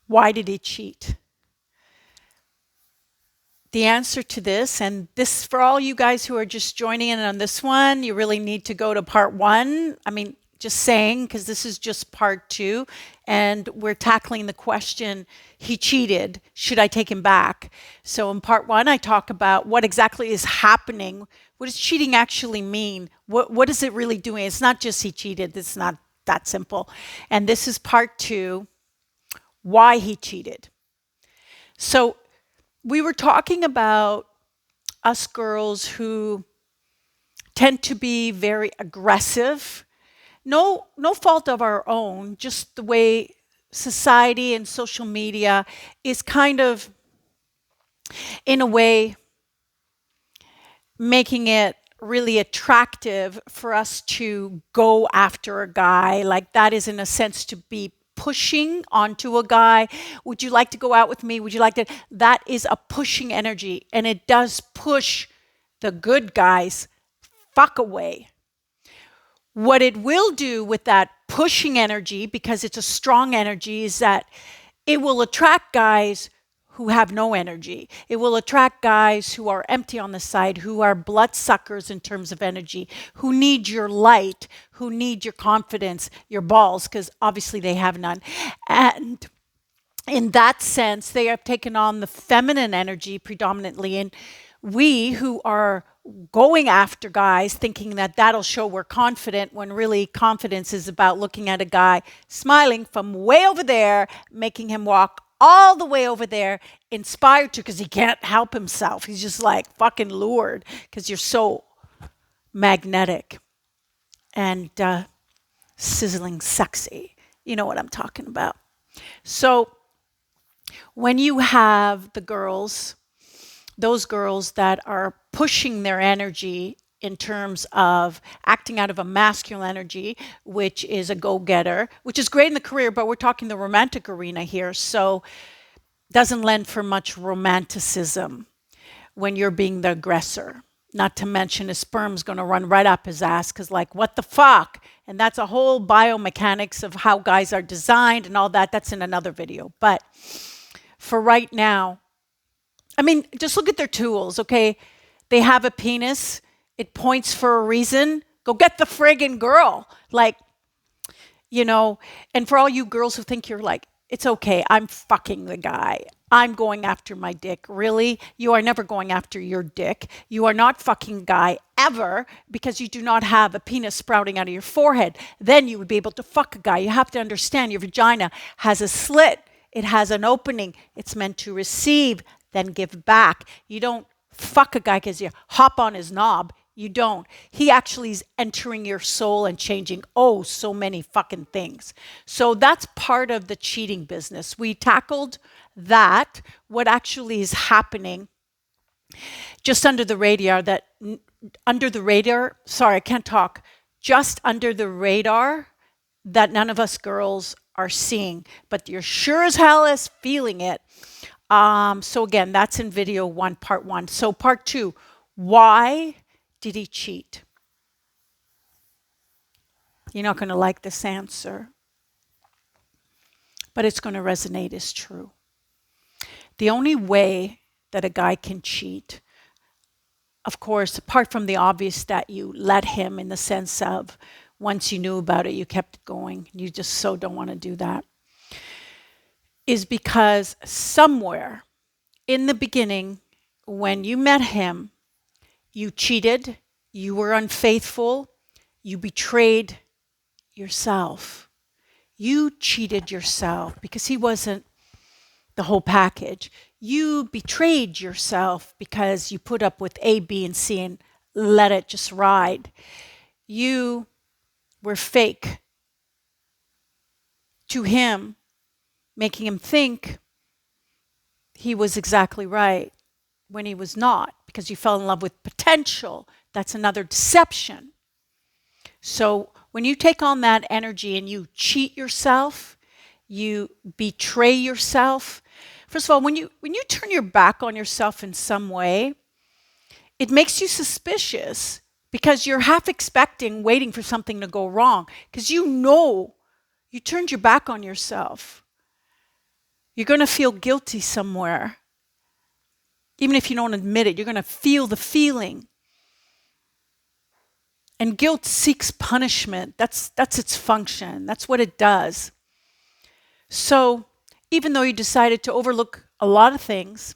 Why did he cheat? The answer to this, and this for all you guys who are just joining in on this one, you really need to go to part one. I mean, just saying, because this is just part two, and we're tackling the question, he cheated, should I take him back? So in part one, I talk about what exactly is happening. What does cheating actually mean? What is it really doing? It's not just he cheated, it's not that simple. And this is part two, why he cheated. So we were talking about us girls who tend to be very aggressive. No fault of our own, just the way society and social media is kind of, in a way, making it really attractive for us to go after a guy. Like that is in a sense to be pushing onto a guy. Would you like to go out with me? Would you like to? That is a pushing energy, and it does push the good guys fuck away. What it will do with that pushing energy, because it's a strong energy, is that it will attract guys who have no energy. It will attract guys who are empty on the side, who are bloodsuckers in terms of energy, who need your light, who need your confidence, your balls, because obviously they have none. And in that sense, they have taken on the feminine energy predominantly. And we who are going after guys thinking that that'll show we're confident, when really confidence is about looking at a guy smiling from way over there, making him walk all the way over there, inspired to, because he can't help himself. He's just like fucking lured because you're so magnetic and sizzling sexy. You know what I'm talking about. So when you have the girls, those girls that are pushing their energy in terms of acting out of a masculine energy, which is a go-getter, which is great in the career, but we're talking the romantic arena here, so doesn't lend for much romanticism when you're being the aggressor. Not to mention his sperm's going to run right up his ass because, like, what the fuck? And that's a whole biomechanics of how guys are designed and all that. That's in another video. But for right now, I mean, just look at their tools, okay? They have a penis. It points for a reason. Go get the friggin' girl. Like, you know, and for all you girls who think you're like, it's okay, I'm fucking the guy. I'm going after my dick. Really? You are never going after your dick. You are not fucking guy ever, because you do not have a penis sprouting out of your forehead. Then you would be able to fuck a guy. You have to understand your vagina has a slit. It has an opening. It's meant to receive, then give back. You don't fuck a guy because you hop on his knob. You don't. He actually is entering your soul and changing so many fucking things. So that's part of the cheating business. We tackled that, what actually is happening just under the radar, just under the radar that none of us girls are seeing, but you're sure as hell as feeling it. So again, that's in video one, part one. So part two, why did he cheat? You're not going to like this answer, but it's going to resonate as true. The only way that a guy can cheat, of course, apart from the obvious that you let him, in the sense of once you knew about it, you kept going. You just so don't want to do that, is because somewhere in the beginning, when you met him, you cheated, you were unfaithful, you betrayed yourself. You cheated yourself because he wasn't the whole package. You betrayed yourself because you put up with A, B, and C and let it just ride. You were fake to him, making him think he was exactly right when he was not, because you fell in love with potential. That's another deception. So when you take on that energy and you cheat yourself, you betray yourself. First of all, when you turn your back on yourself in some way, it makes you suspicious, because you're half expecting, waiting for something to go wrong, because you know you turned your back on yourself. You're going to feel guilty somewhere. Even if you don't admit it, you're going to feel the feeling. And guilt seeks punishment. That's its function. That's what it does. So even though you decided to overlook a lot of things,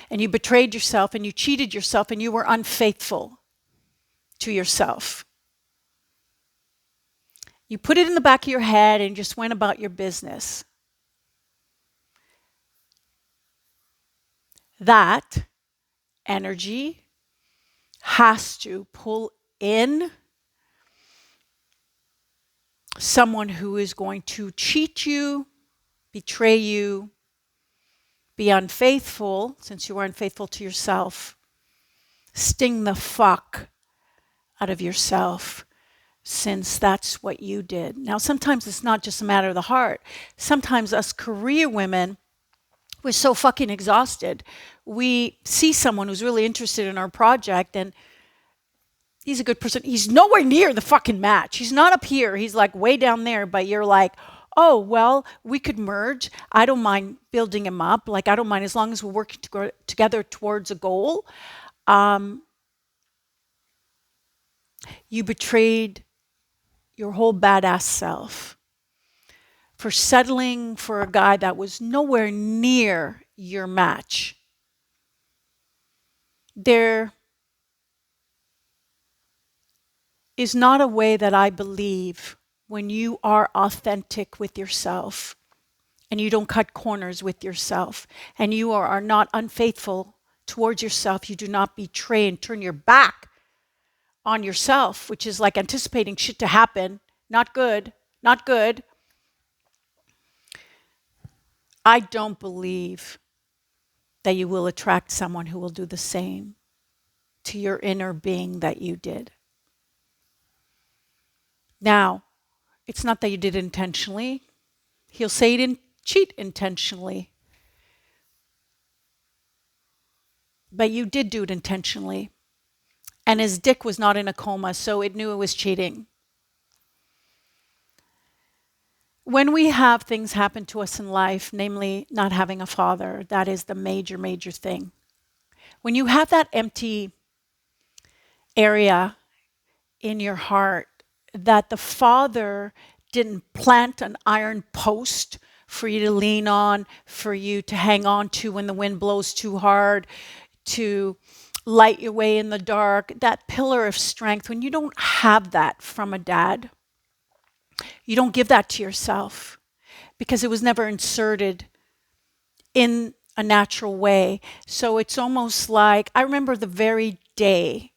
and you betrayed yourself, and you cheated yourself, and you were unfaithful to yourself, you put it in the back of your head and just went about your business. That energy has to pull in someone who is going to cheat you, betray you, be unfaithful, since you were unfaithful to yourself, sting the fuck out of yourself, since that's what you did. Now, sometimes it's not just a matter of the heart. Sometimes us career women, we're so fucking exhausted. We see someone who's really interested in our project, and he's a good person. He's nowhere near the fucking match. He's not up here. He's like way down there, but you're like, oh, well, we could merge. I don't mind building him up. Like, I don't mind as long as we're working together towards a goal. You betrayed your whole badass self for settling for a guy that was nowhere near your match. There is not a way that I believe when you are authentic with yourself and you don't cut corners with yourself and you are not unfaithful towards yourself, you do not betray and turn your back on yourself, which is like anticipating shit to happen. Not good, not good. I don't believe that you will attract someone who will do the same to your inner being that you did. Now, it's not that you did it intentionally. He'll say he didn't cheat intentionally. But you did do it intentionally. And his dick was not in a coma, so it knew it was cheating. When we have things happen to us in life, namely not having a father, that is the major, major thing. When you have that empty area in your heart that the father didn't plant an iron post for you to lean on, for you to hang on to when the wind blows too hard, to light your way in the dark, that pillar of strength, when you don't have that from a dad, you don't give that to yourself because it was never inserted in a natural way. So it's almost like, I remember the very day,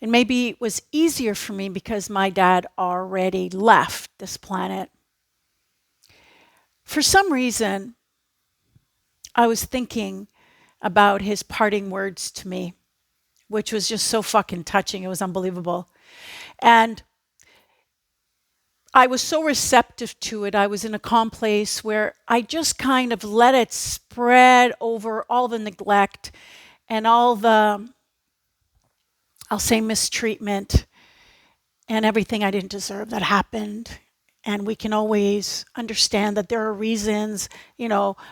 and maybe it was easier for me because my dad already left this planet. For some reason, I was thinking about his parting words to me, which was just so fucking touching. It was unbelievable. And I was so receptive to it. I was in a calm place where I just kind of let it spread over all the neglect and all the, I'll say, mistreatment and everything I didn't deserve that happened. And we can always understand that there are reasons,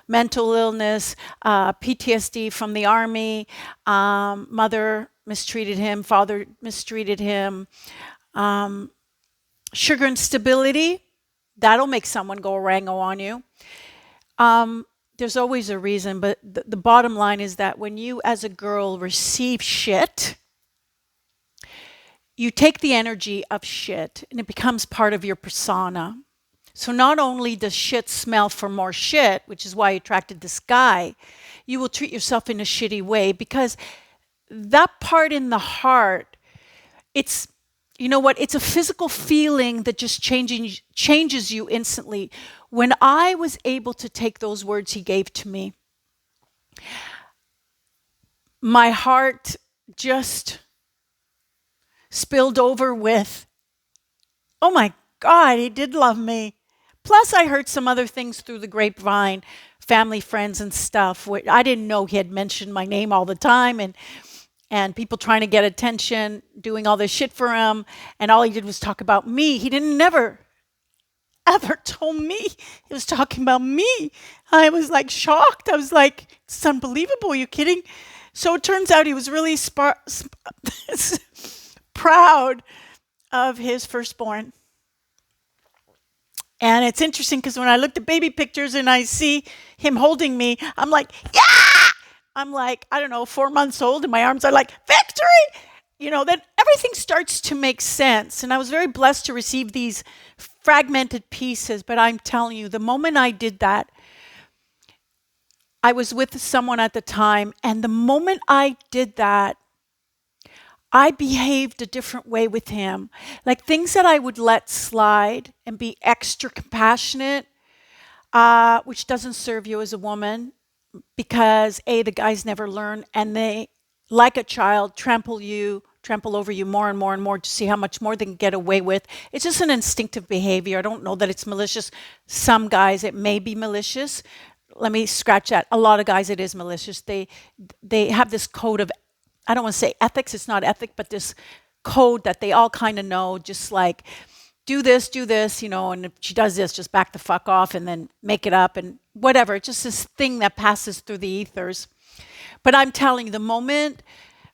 mental illness, PTSD from the army, mother mistreated him, father mistreated him, sugar instability, that'll make someone go orango on you. There's always a reason, but the bottom line is that when you as a girl receive shit, you take the energy of shit and it becomes part of your persona. So not only does shit smell for more shit, which is why you attracted this guy, you will treat yourself in a shitty way because that part in the heart, it's, it's a physical feeling that just changes you instantly. When I was able to take those words he gave to me, my heart just spilled over with, oh my God, he did love me. Plus, I heard some other things through the grapevine, family, friends, and stuff. I didn't know he had mentioned my name all the time, and people trying to get attention, doing all this shit for him, and all he did was talk about me. He didn't never, never told me he was talking about me. I was like shocked. I was like, it's unbelievable. Are you kidding? So it turns out he was really proud of his firstborn. And it's interesting because when I looked at baby pictures and I see him holding me, I'm like, yeah! I'm like, I don't know, 4 months old, and my arms are like, victory! Then everything starts to make sense. And I was very blessed to receive these fragmented pieces. But I'm telling you, the moment I did that, I was with someone at the time. And the moment I did that, I behaved a different way with him. Like things that I would let slide and be extra compassionate, which doesn't serve you as a woman, because A, the guys never learn, and they, like a child, trample over you more and more and more to see how much more they can get away with. It's just an instinctive behavior. I don't know that it's malicious. Some guys, it may be malicious. Let me scratch that. A lot of guys, it is malicious. They have this code of, I don't want to say ethics, it's not ethic, but this code that they all kind of know, just like, do this, and if she does this, just back the fuck off and then make it up and whatever. It's just this thing that passes through the ethers. But I'm telling you, the moment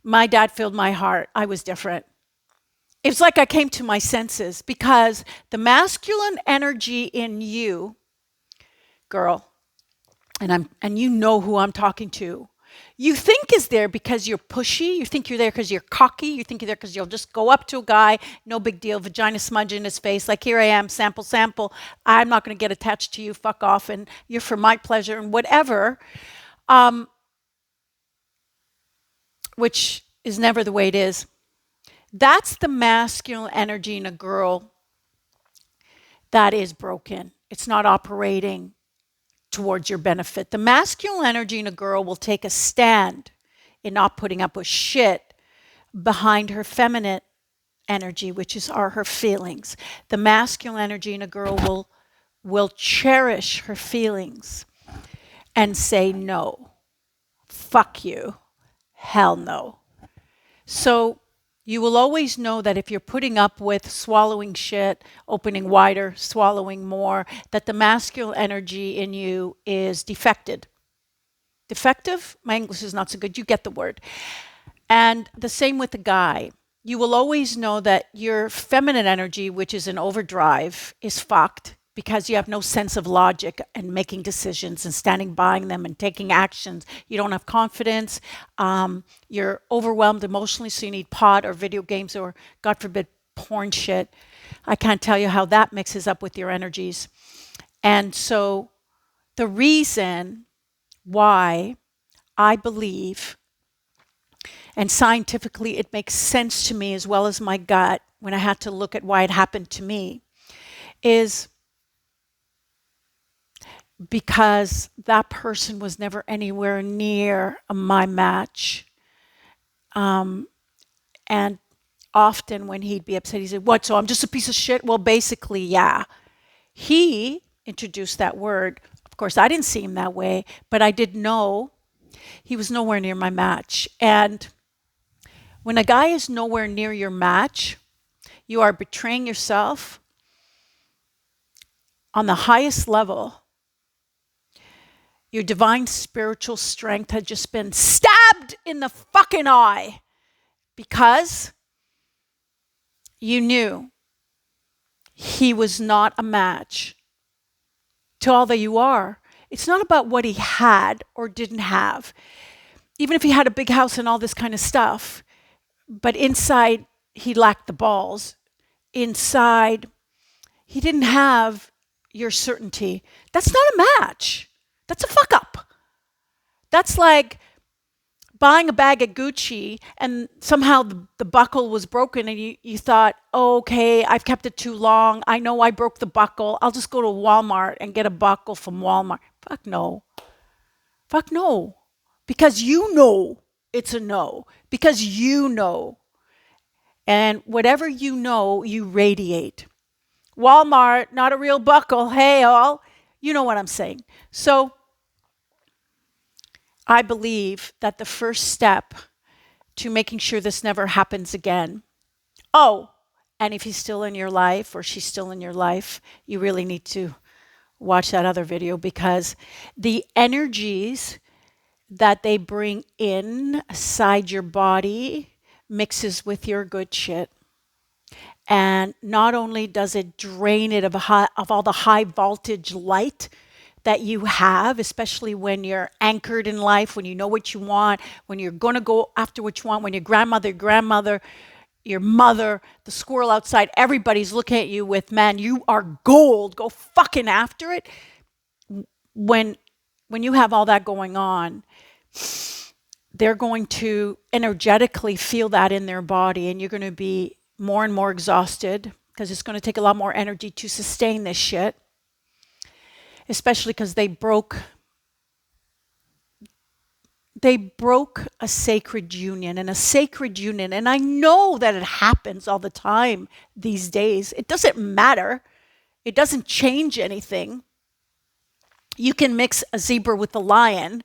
my dad filled my heart, I was different. It's like I came to my senses, because the masculine energy in you, girl, and you know who I'm talking to, you think is there because you're pushy. You think you're there because you're cocky. You think you're there because you'll just go up to a guy, no big deal, vagina smudge in his face, like, here I am, sample. I'm not going to get attached to you, fuck off, and you're for my pleasure and whatever, which is never the way it is. That's the masculine energy in a girl that is broken. It's not operating towards your benefit. The masculine energy in a girl will take a stand in not putting up with shit behind her feminine energy, which are her feelings. The masculine energy in a girl will cherish her feelings and say no, fuck you, hell no. So you will always know that if you're putting up with swallowing shit, opening wider, swallowing more, that the masculine energy in you is defected. Defective? My English is not so good. You get the word. And the same with the guy. You will always know that your feminine energy, which is an overdrive, is fucked, because you have no sense of logic and making decisions and standing by them and taking actions. You don't have confidence. You're overwhelmed emotionally, so you need pot or video games or, God forbid, porn shit. I can't tell you how that mixes up with your energies. And so the reason why I believe, and scientifically it makes sense to me as well as my gut when I had to look at why it happened to me, is because that person was never anywhere near my match. And often when he'd be upset, he'd say, what, so I'm just a piece of shit? Well, basically, yeah. He introduced that word. Of course, I didn't see him that way, but I did know he was nowhere near my match. And when a guy is nowhere near your match, you are betraying yourself on the highest level. Your divine spiritual strength had just been stabbed in the fucking eye, because you knew he was not a match to all that you are. It's not about what he had or didn't have. Even if he had a big house and all this kind of stuff, but inside he lacked the balls. Inside he didn't have your certainty. That's not a match. That's a fuck up. That's like buying a bag at Gucci and somehow the buckle was broken and you thought, oh, okay, I've kept it too long. I know I broke the buckle. I'll just go to Walmart and get a buckle from Walmart. Fuck no. Fuck no. Because you know it's a no. Because you know. And whatever you know, you radiate. Walmart, not a real buckle. Hey, all. You know what I'm saying. So I believe that the first step to making sure this never happens again. Oh, And if he's still in your life or she's still in your life, you really need to watch that other video, because the energies that they bring inside your body mixes with your good shit. And not only does it drain it of all the high voltage light that you have, especially when you're anchored in life, when you know what you want, when you're going to go after what you want, when your grandmother, your mother, the squirrel outside, everybody's looking at you with, man, you are gold, go fucking after it. When you have all that going on, they're going to energetically feel that in their body, and you're going to be more and more exhausted because it's going to take a lot more energy to sustain this shit, especially because they broke a sacred union, and I know that it happens all the time these days. It doesn't matter. It doesn't change anything. You can mix a zebra with a lion,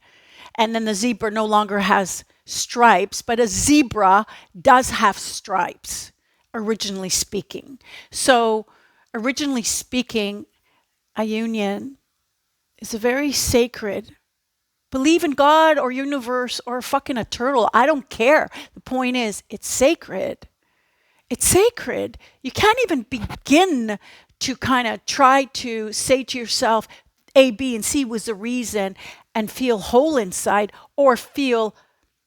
and then the zebra no longer has stripes, but a zebra does have stripes, originally speaking. So, originally speaking, a union is a very sacred. Believe in God or universe or fucking a turtle. I don't care. The point is, it's sacred. It's sacred. You can't even begin to kind of try to say to yourself, A, B, and C was the reason, and feel whole inside, or feel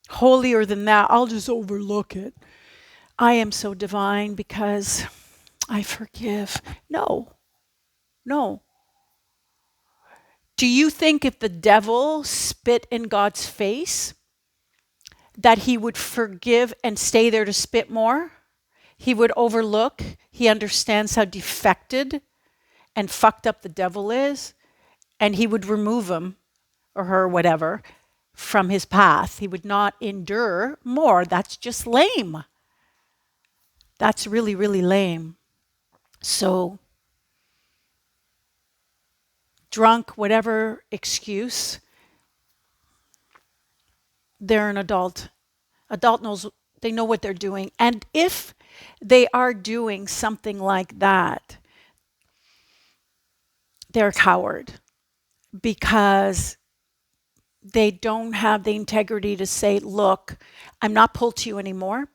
holier than that. I'll just overlook it. I am so divine because I forgive. No. Do you think if the devil spit in God's face that he would forgive and stay there to spit more? He would overlook. He understands how defected and fucked up the devil is, and he would remove him or her, whatever, from his path. He would not endure more. That's just lame. That's really, really lame. So, drunk, whatever excuse, they're an adult. Adult knows, they know what they're doing. And if they are doing something like that, they're a coward, because they don't have the integrity to say, look, I'm not pulled to you anymore.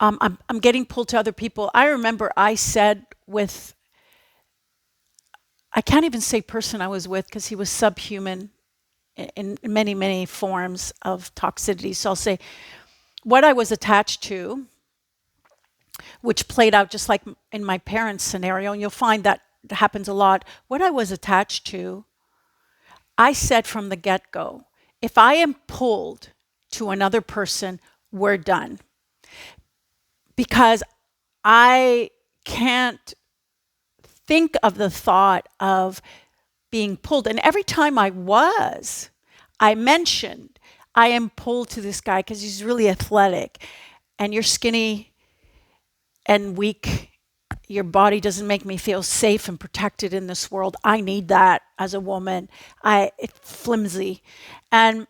I'm getting pulled to other people. I remember I said with, I can't even say person I was with because he was subhuman in many, many forms of toxicity. So I'll say what I was attached to, which played out just like in my parents' scenario, and you'll find that happens a lot. What I was attached to, I said from the get-go, if I am pulled to another person, we're done. Because I can't think of the thought of being pulled. And every time I mentioned, I am pulled to this guy because he's really athletic, and you're skinny and weak. Your body doesn't make me feel safe and protected in this world. I need that as a woman. It's flimsy. And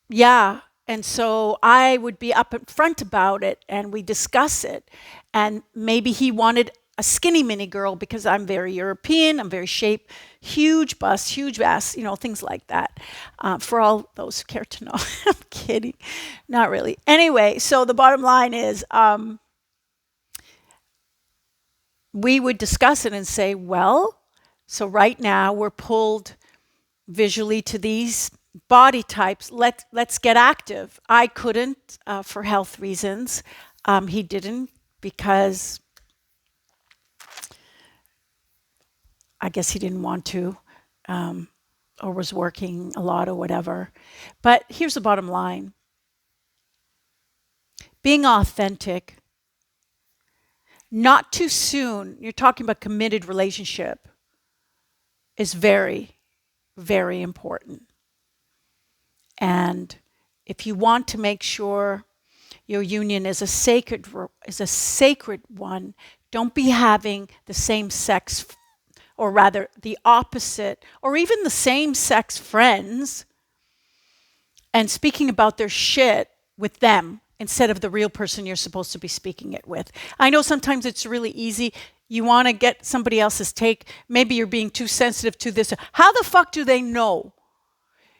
yeah. And so I would be up in front about it, and we discuss it. And maybe he wanted a skinny mini girl because I'm very European, I'm very shaped, huge bust, huge ass, things like that. For all those who care to know. I'm kidding. Not really. Anyway, so the bottom line is, we would discuss it and say, well, so right now we're pulled visually to these body types. Let's get active. I couldn't for health reasons. He didn't because I guess he didn't want to, or was working a lot or whatever. But here's the bottom line. Being authentic, not too soon, you're talking about committed relationship, is very, very important. And if you want to make sure your union is a sacred one, don't be having the same sex, or rather the opposite, or even the same sex friends, and speaking about their shit with them. instead of the real person you're supposed to be speaking it with. I know sometimes it's really easy. You want to get somebody else's take. Maybe you're being too sensitive to this. How the fuck do they know?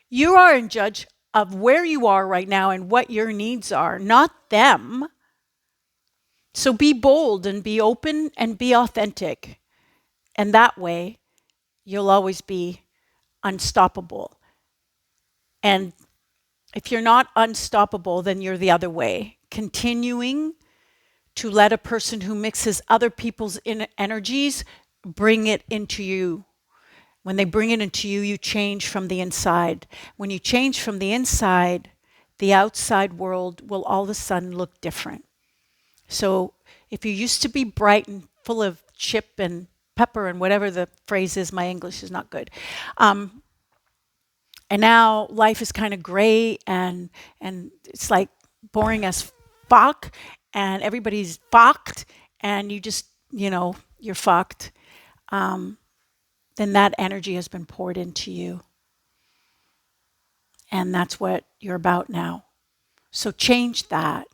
You are in judge of where you are right now and what your needs are, not them. So be bold and be open and be authentic. And that way, you'll always be unstoppable. And if you're not unstoppable, then you're the other way. Continuing to let a person who mixes other people's energies bring it into you. When they bring it into you, you change from the inside. When you change from the inside, the outside world will all of a sudden look different. So if you used to be bright and full of chip and pepper and whatever the phrase is, my English is not good. And now life is kind of gray and it's like boring as fuck and everybody's fucked and you just, you're fucked. Then that energy has been poured into you. And that's what you're about now. So change that.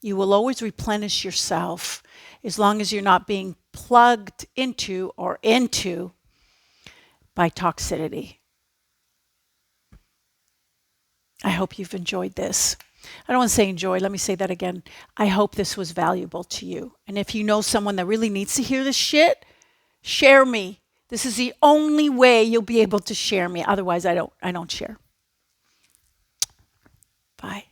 You will always replenish yourself as long as you're not being plugged into by toxicity. I hope you've enjoyed this. I don't want to say enjoy, let me say that again. I hope this was valuable to you. And if you know someone that really needs to hear this shit, share me. This is the only way you'll be able to share me. Otherwise, I don't share. Bye.